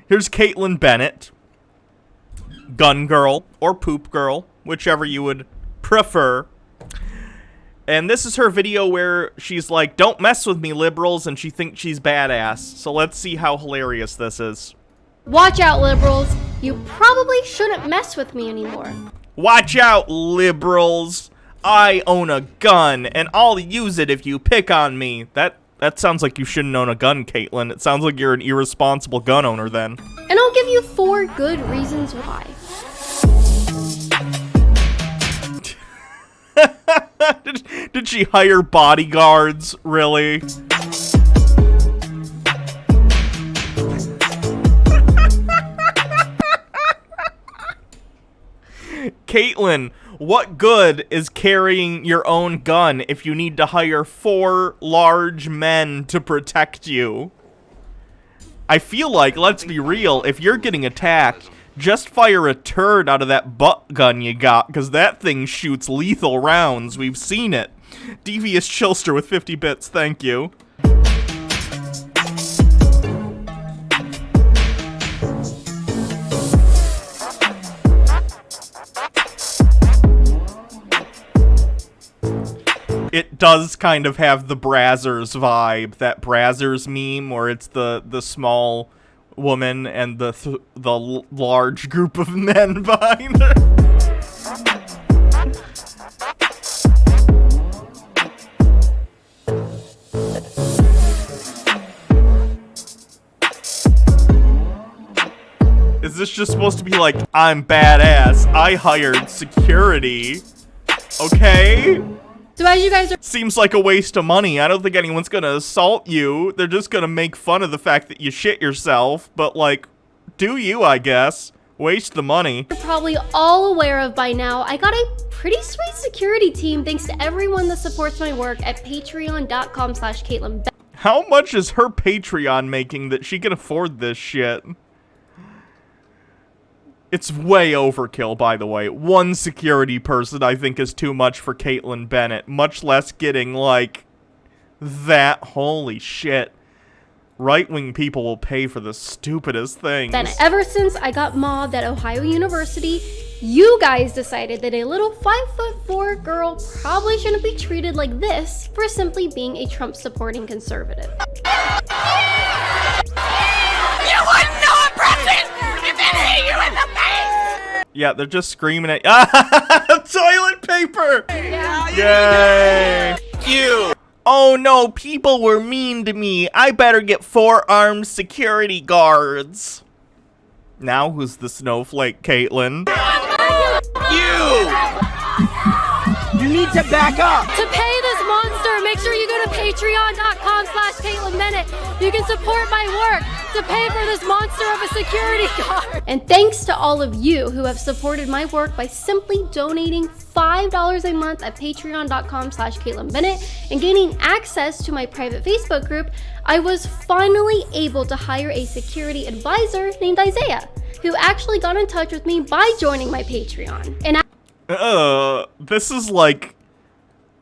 Here's Kaitlin Bennett. Gun girl or poop girl, whichever you would prefer. And this is her video where she's like, don't mess with me, liberals, and she thinks she's badass. So let's see how hilarious this is. Watch out, liberals. You probably shouldn't mess with me anymore. Watch out, liberals. I own a gun, and I'll use it if you pick on me. That sounds like you shouldn't own a gun, Kaitlin. It sounds like you're an irresponsible gun owner then. And I'll give you 4 good reasons why. Did she hire bodyguards? Really? Kaitlin, what good is carrying your own gun if you need to hire 4 large men to protect you? I feel like, let's be real, if you're getting attacked, just fire a turd out of that butt gun you got, because that thing shoots lethal rounds. We've seen it. Devious Chilster with 50 bits, thank you. It does kind of have the Brazzers vibe, that Brazzers meme where it's the small woman and the large group of men behind her. Is this just supposed to be like, I'm badass, I hired security, okay? So as you guys are— Seems like a waste of money. I don't think anyone's gonna assault you. They're just gonna make fun of the fact that you shit yourself. But, like, do you, I guess. Waste the money. You're probably all aware of by now, I got a pretty sweet security team thanks to everyone that supports my work at patreon.com/Kaitlin Bennett. How much is her Patreon making that she can afford this shit? It's way overkill, by the way. 1 security person, I think, is too much for Kaitlin Bennett. Much less getting, like, that. Holy shit. Right-wing people will pay for the stupidest things. Bennett. Ever since I got mobbed at Ohio University, you guys decided that a little 5'4" girl probably shouldn't be treated like this for simply being a Trump-supporting conservative. You wouldn't know a president if it hit you in the face! Yeah, they're just screaming at toilet paper! Yay! You! Oh no, people were mean to me. I better get 4 armed security guards. Now who's the snowflake, Kaitlin? You need to back up! To pay this monster, make sure you go to patreon.com/Kaitlin Bennett. You can support my work to pay for this monster of a security guard. And thanks to all of you who have supported my work by simply donating $5 a month at patreon.com/Kaitlin Bennett and gaining access to my private Facebook group, I was finally able to hire a security advisor named Isaiah, who actually got in touch with me by joining my Patreon. And this is like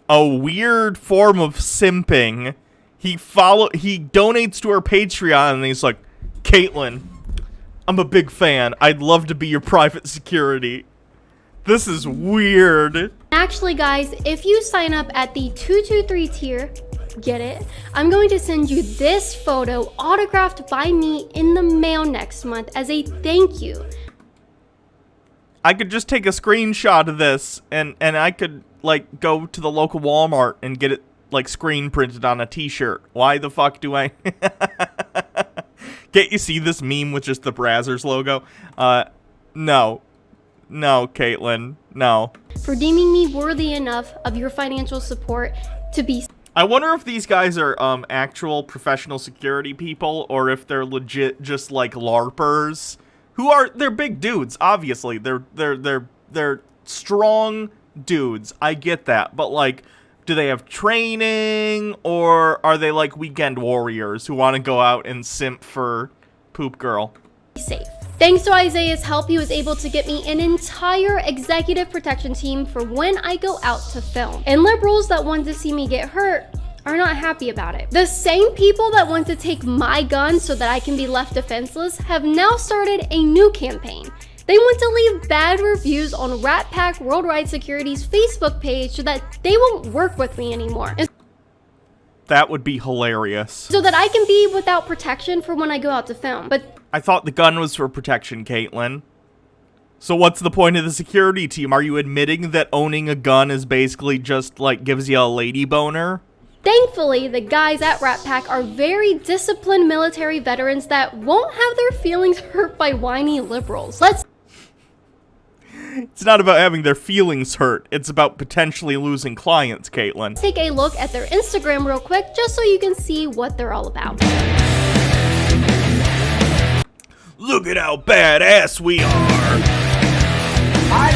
a weird form of simping. He donates to her Patreon and he's like, Kaitlin, I'm a big fan. I'd love to be your private security. This is weird. Actually, guys, if you sign up at the 223 tier, get it? I'm going to send you this photo autographed by me in the mail next month as a thank you. I could just take a screenshot of this and I could, like, go to the local Walmart and get it, like, screen printed on a t-shirt. Why the fuck do I... Can't you see this meme with just the Brazzers logo? No. No, Kaitlin. No. For deeming me worthy enough of your financial support to be... I wonder if these guys are, actual professional security people or if they're legit just, like, LARPers. They're big dudes, obviously. They're strong dudes. I get that. But, like, do they have training or are they, like, weekend warriors who want to go out and simp for Poop Girl? Safe. Thanks to Isaiah's help, he was able to get me an entire executive protection team for when I go out to film. And liberals that want to see me get hurt are not happy about it. The same people that want to take my gun so that I can be left defenseless have now started a new campaign. They want to leave bad reviews on Rat Pack Worldwide Security's Facebook page so that they won't work with me anymore. That would be hilarious. So that I can be without protection for when I go out to film. But I thought the gun was for protection, Kaitlin. So what's the point of the security team? Are you admitting that owning a gun is basically just, like, gives you a lady boner? thankfully, the guys at Rat Pack are very disciplined military veterans that won't have their feelings hurt by whiny liberals. It's not about having their feelings hurt. It's about potentially losing clients, Kaitlin. Take a look at their Instagram real quick, just so you can see what they're all about. Look at how badass we are.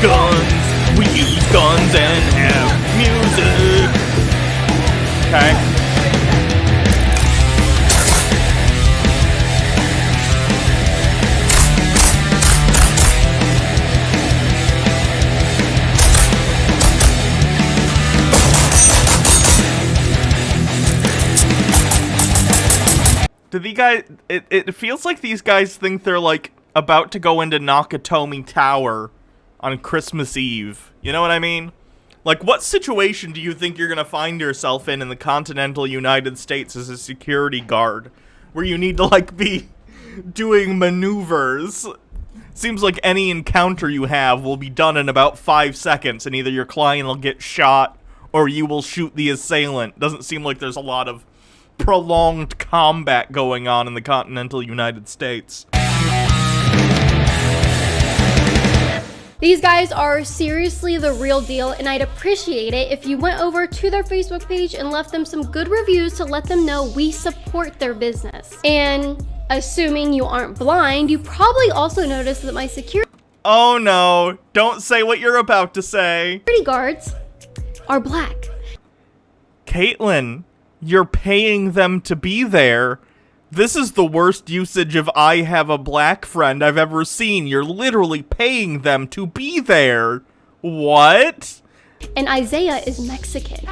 Guns. We use guns and have music. Okay. Do the guys, it feels like these guys think they're like about to go into Nakatomi Tower on Christmas Eve. You know what I mean? Like, what situation do you think you're gonna find yourself in the continental United States as a security guard, where you need to like be doing maneuvers? Seems like any encounter you have will be done in about 5 seconds, and either your client will get shot or you will shoot the assailant. Doesn't seem like there's a lot of prolonged combat going on in the continental United States. These guys are seriously the real deal, and I'd appreciate it if you went over to their Facebook page and left them some good reviews to let them know we support their business. And assuming you aren't blind, you probably also noticed that my security Oh no, don't say what you're about to say. guards are black. Kaitlin, you're paying them to be there. This is the worst usage of I have a black friend I've ever seen. You're literally paying them to be there. What? And Isaiah is Mexican.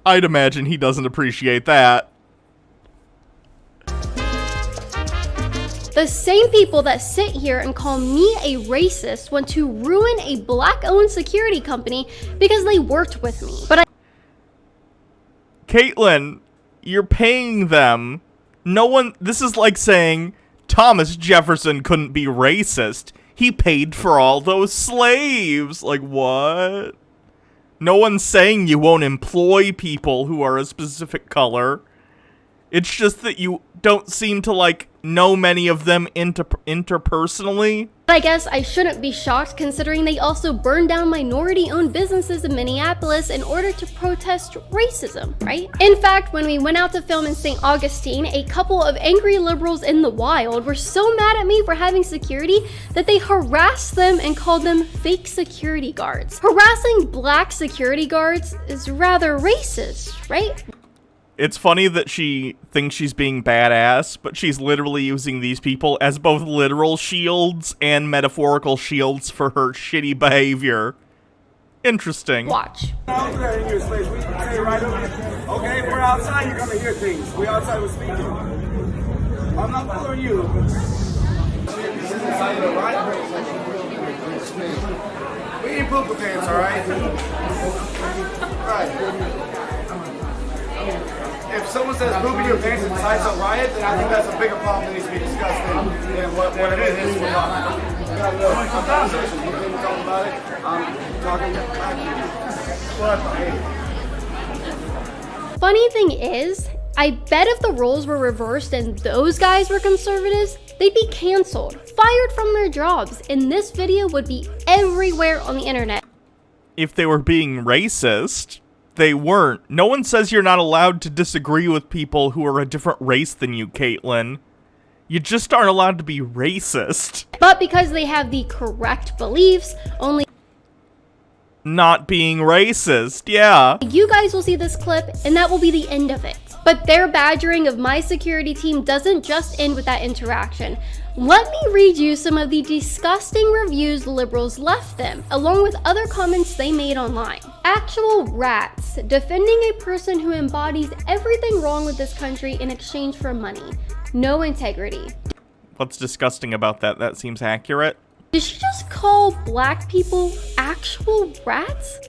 I'd imagine he doesn't appreciate that. The same people that sit here and call me a racist want to ruin a black-owned security company because they worked with me. But Kaitlin, you're paying them. No one, this is like saying Thomas Jefferson couldn't be racist. He paid for all those slaves. Like, what? No one's saying you won't employ people who are a specific color. It's just that you don't seem to, like, know many of them interpersonally. I guess I shouldn't be shocked, considering they also burned down minority-owned businesses in Minneapolis in order to protest racism, right? In fact, when we went out to film in St. Augustine, a couple of angry liberals in the wild were so mad at me for having security that they harassed them and called them fake security guards. Harassing black security guards is rather racist, right? It's funny that she thinks she's being badass, but she's literally using these people as both literal shields and metaphorical shields for her shitty behavior. Interesting. Watch. Okay, we're outside, you're gonna hear things. We outside, we're speaking. I'm not following you. We ain't pooper pants, alright? Right. If someone says pooping your pants and decides to riot, then I think that's a bigger problem that needs to be discussed than what it is. We're talking. We got a little conversation. You think we're talking about it? I'm talking back to you. Funny thing is, I bet if the roles were reversed and those guys were conservatives, they'd be canceled, fired from their jobs, and this video would be everywhere on the internet. If they were being racist, they weren't. No one says you're not allowed to disagree with people who are a different race than you, Kaitlin. You just aren't allowed to be racist. But because they have the correct beliefs, only Not being racist, yeah. you guys will see this clip, and that will be the end of it. But their badgering of my security team doesn't just end with that interaction. Let me read you some of the disgusting reviews liberals left them, along with other comments they made online. Actual rats, defending a person who embodies everything wrong with this country in exchange for money. No integrity. What's disgusting about that? That seems accurate. Did she just call black people actual rats?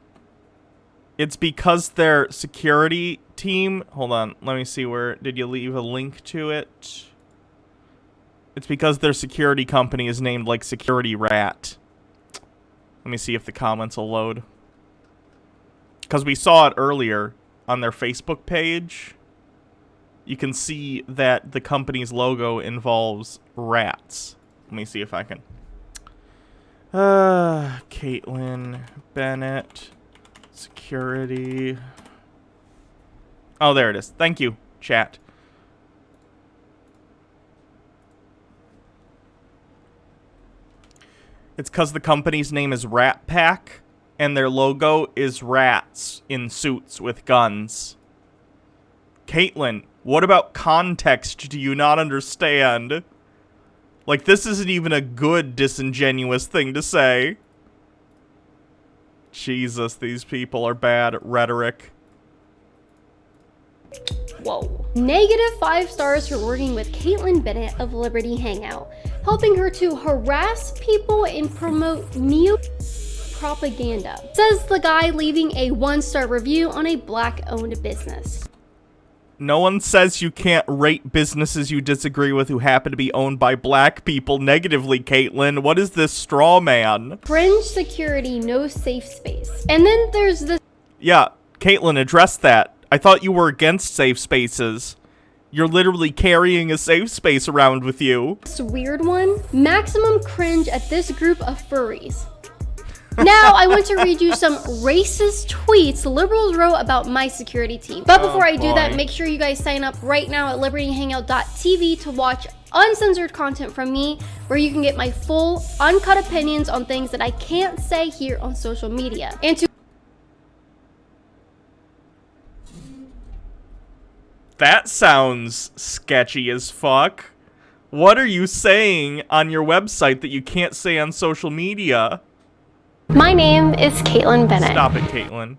It's because their security team... Hold on, let me see where... Did you leave a link to it? It's because their security company is named, like, Security Rat. Let me see if the comments will load. Because we saw it earlier on their Facebook page. You can see that the company's logo involves rats. Let me see if I can... Kaitlin Bennett... Security... Oh, there it is. Thank you, chat. It's because the company's name is Rat Pack, and their logo is rats in suits with guns. Kaitlin, what about context do you not understand? Like, this isn't even a good disingenuous thing to say. Jesus, these people are bad at rhetoric. Whoa. Negative 5 stars for working with Kaitlin Bennett of Liberty Hangout, helping her to harass people and promote propaganda. Says the guy leaving a 1-star review on a black-owned business. No one says you can't rate businesses you disagree with who happen to be owned by black people negatively, Kaitlin. What is this straw man? Fringe security, no safe space. And then there's this... Yeah, Kaitlin, address that. I thought you were against safe spaces. You're literally carrying a safe space around with you. This weird one. Maximum cringe at this group of furries. Now, I want to read you some racist tweets liberals wrote about my security team. But before I do that, make sure you guys sign up right now at libertyhangout.tv to watch uncensored content from me, where you can get my full, uncut opinions on things that I can't say here on social media. And to... That sounds sketchy as fuck. What are you saying on your website that you can't say on social media? My name is Kaitlin Bennett. Stop it, Kaitlin.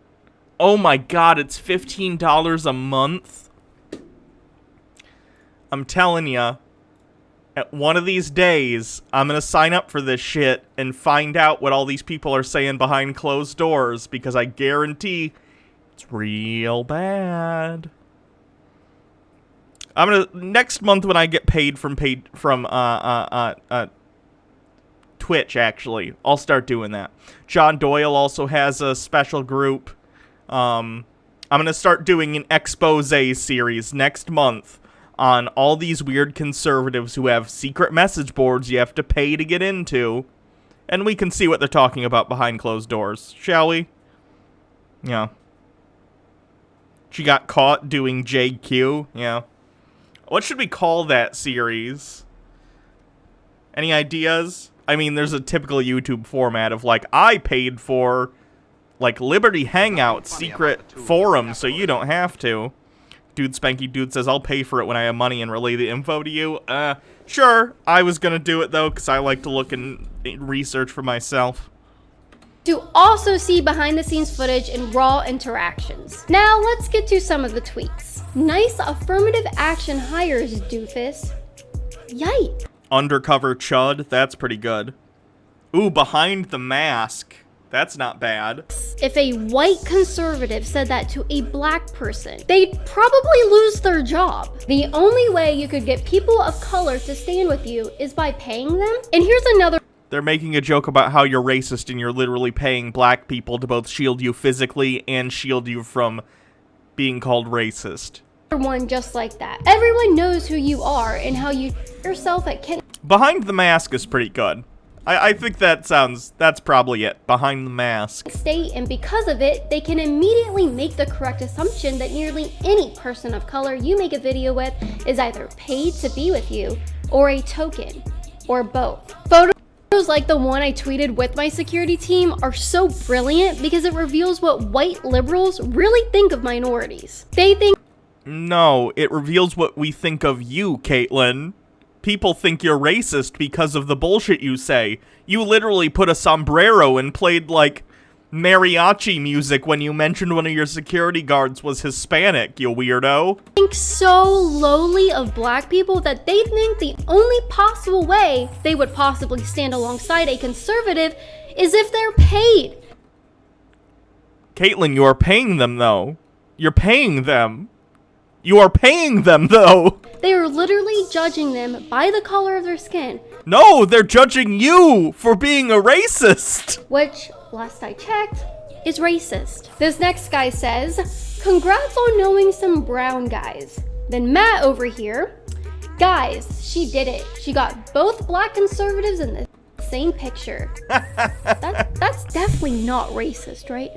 Oh my god, it's $15 a month? I'm telling ya, at one of these days, I'm gonna sign up for this shit and find out what all these people are saying behind closed doors, because I guarantee it's real bad. I'm gonna... Next month when I get paid from Twitch, actually, I'll start doing that. John Doyle also has a special group. I'm gonna start doing an expose series next month on all these weird conservatives who have secret message boards you have to pay to get into, and we can see what they're talking about behind closed doors, shall we? Yeah. She got caught doing JQ, yeah. What should we call that series? Any ideas? I mean, there's a typical YouTube format of, like, I paid for, like, Liberty Hangout secret forum, so you don't have to. Dude Spanky Dude says, I'll pay for it when I have money and relay the info to you. Sure, I was gonna do it, though, because I like to look and research for myself. To also see behind-the-scenes footage and raw interactions. Now, let's get to some of the tweets. Nice affirmative action hires, doofus. Yikes. Undercover Chud, that's pretty good. Ooh, behind the mask. That's not bad. If a white conservative said that to a black person, they'd probably lose their job. The only way you could get people of color to stand with you is by paying them. And here's another... They're making a joke about how you're racist and you're literally paying black people to both shield you physically and shield you from being called racist. One just like that. Everyone knows who you are and how you yourself at Kent. Behind the mask is pretty good. I think that's probably it. Behind the mask. State, and because of it, they can immediately make the correct assumption that nearly any person of color you make a video with is either paid to be with you, or a token, or both. Photos like the one I tweeted with my security team are so brilliant because it reveals what white liberals really think of minorities. They think... No, it reveals what we think of you, Kaitlin. people think you're racist because of the bullshit you say. You literally put a sombrero and played, like, mariachi music when you mentioned one of your security guards was Hispanic, you weirdo. Think so lowly of black people that they think the only possible way they would possibly stand alongside a conservative is if they're paid. Kaitlin, you are paying them, though. You're paying them. You are paying them, though. They are literally judging them by the color of their skin. No, they're judging you for being a racist. Which, last I checked, is racist. This next guy says, congrats on knowing some brown guys. Then Matt over here, guys, she did it. She got both black conservatives in the same picture. That's definitely not racist, right?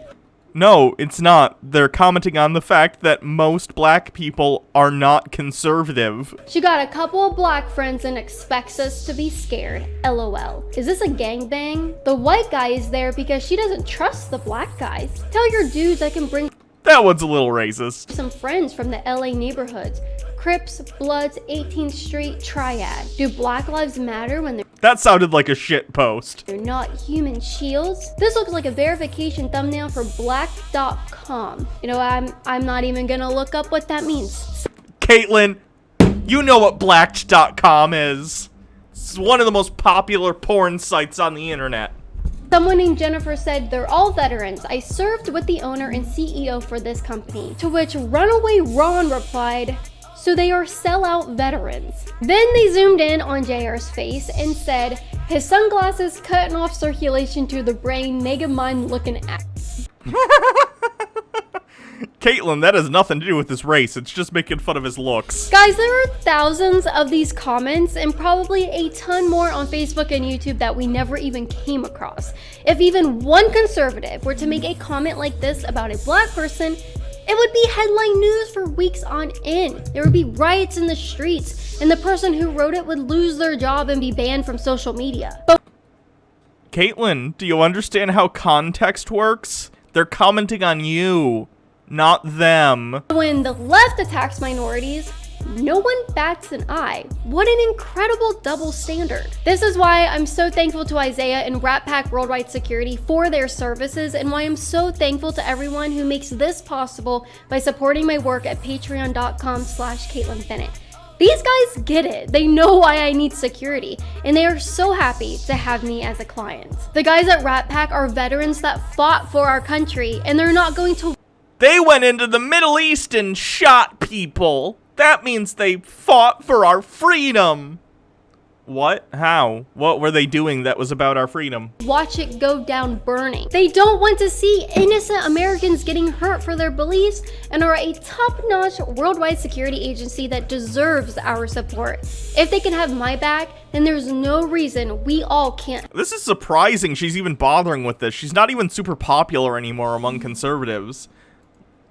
No, it's not. They're commenting on the fact that most black people are not conservative. She got a couple of black friends and expects us to be scared. LOL. Is this a gangbang? The white guy is there because she doesn't trust the black guys. Tell your dudes I can bring That one's a little racist. some friends from the LA neighborhoods. Crips, Bloods, 18th Street, Triad. Do Black Lives Matter when That sounded like a shit post. they're not human shields? This looks like a verification thumbnail for black.com. You know, I'm not even gonna look up what that means. Kaitlin, you know what blacked.com is. It's one of the most popular porn sites on the internet. Someone named Jennifer said, they're all veterans. I served with the owner and CEO for this company. To which Runaway Ron replied, so they are sellout veterans. Then they zoomed in on JR's face and said, his sunglasses cutting off circulation to the brain, mega mind looking at. Kaitlin, that has nothing to do with this race. It's just making fun of his looks. Guys, there are thousands of these comments and probably a ton more on Facebook and YouTube that we never even came across. If even one conservative were to make a comment like this about a black person, it would be headline news for weeks on end. There would be riots in the streets, and the person who wrote it would lose their job and be banned from social media. But Kaitlin, do you understand how context works? They're commenting on you, not them. when the left attacks minorities, no one bats an eye. What an incredible double standard. This is why I'm so thankful to Isaiah and Rat Pack Worldwide Security for their services, and why I'm so thankful to everyone who makes this possible by supporting my work at patreon.com/Kaitlin Bennett. These guys get it. They know why I need security, and they are so happy to have me as a client. The guys at Rat Pack are veterans that fought for our country, and they're not going to. They went into the Middle East and shot people. That means they fought for our freedom. What? How? What were they doing that was about our freedom? Watch it go down burning. They don't want to see innocent Americans getting hurt for their beliefs and are a top-notch worldwide security agency that deserves our support. If they can have my back, then there's no reason we all can't. This is surprising she's even bothering with this. She's not even super popular anymore among conservatives.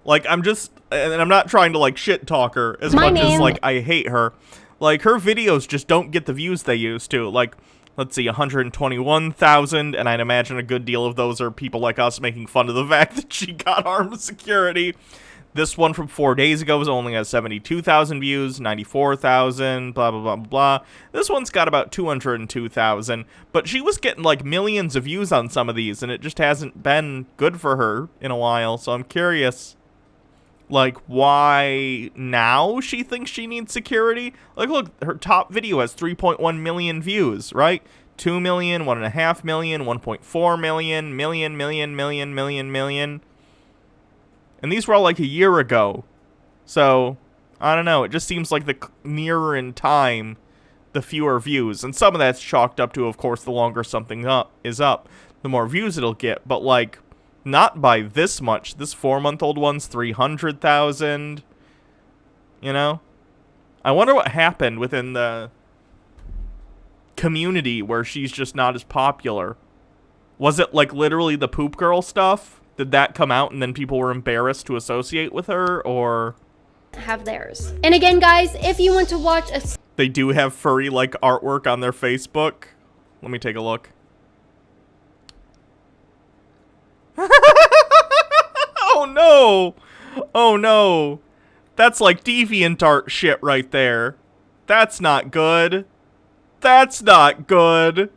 Like, I'm not trying to, like, shit talk her as much as, like, I hate her. Like, her videos just don't get the views they used to. Like, let's see, 121,000, and I'd imagine a good deal of those are people like us making fun of the fact that she got armed security. This one from 4 days ago only has 72,000 views, 94,000, blah, blah, blah, blah. This one's got about 202,000, but she was getting, like, millions of views on some of these, and it just hasn't been good for her in a while, so I'm curious. Like, why now she thinks she needs security? Like, look, her top video has 3.1 million views, right? 2 million, 1.5 million, 1.4 million, million. And these were all like a year ago. So, I don't know. It just seems like the nearer in time, the fewer views. And some of that's chalked up to, of course, the longer something is up, the more views it'll get. But, like, not by this much. This 4-month-old one's 300,000. You know? I wonder what happened within the community where she's just not as popular. Was it, like, literally the poop girl stuff? Did that come out and then people were embarrassed to associate with her, or? Have theirs. And again, guys, if you want to watch a... They do have furry, like, artwork on their Facebook. Let me take a look. Oh no! Oh no! That's like DeviantArt shit right there. That's not good. That's not good.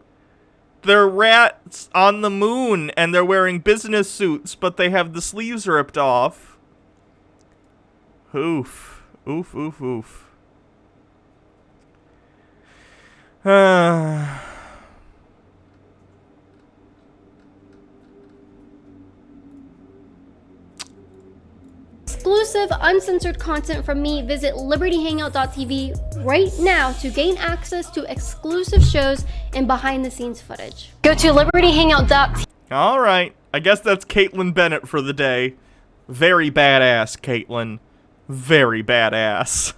They're rats on the moon, and they're wearing business suits, but they have the sleeves ripped off. Oof. Oof, oof, oof. Exclusive, uncensored content from me, visit libertyhangout.tv right now to gain access to exclusive shows and behind-the-scenes footage. Go to libertyhangout.tv. All right. I guess that's Kaitlin Bennett for the day. Very badass, Kaitlin. Very badass.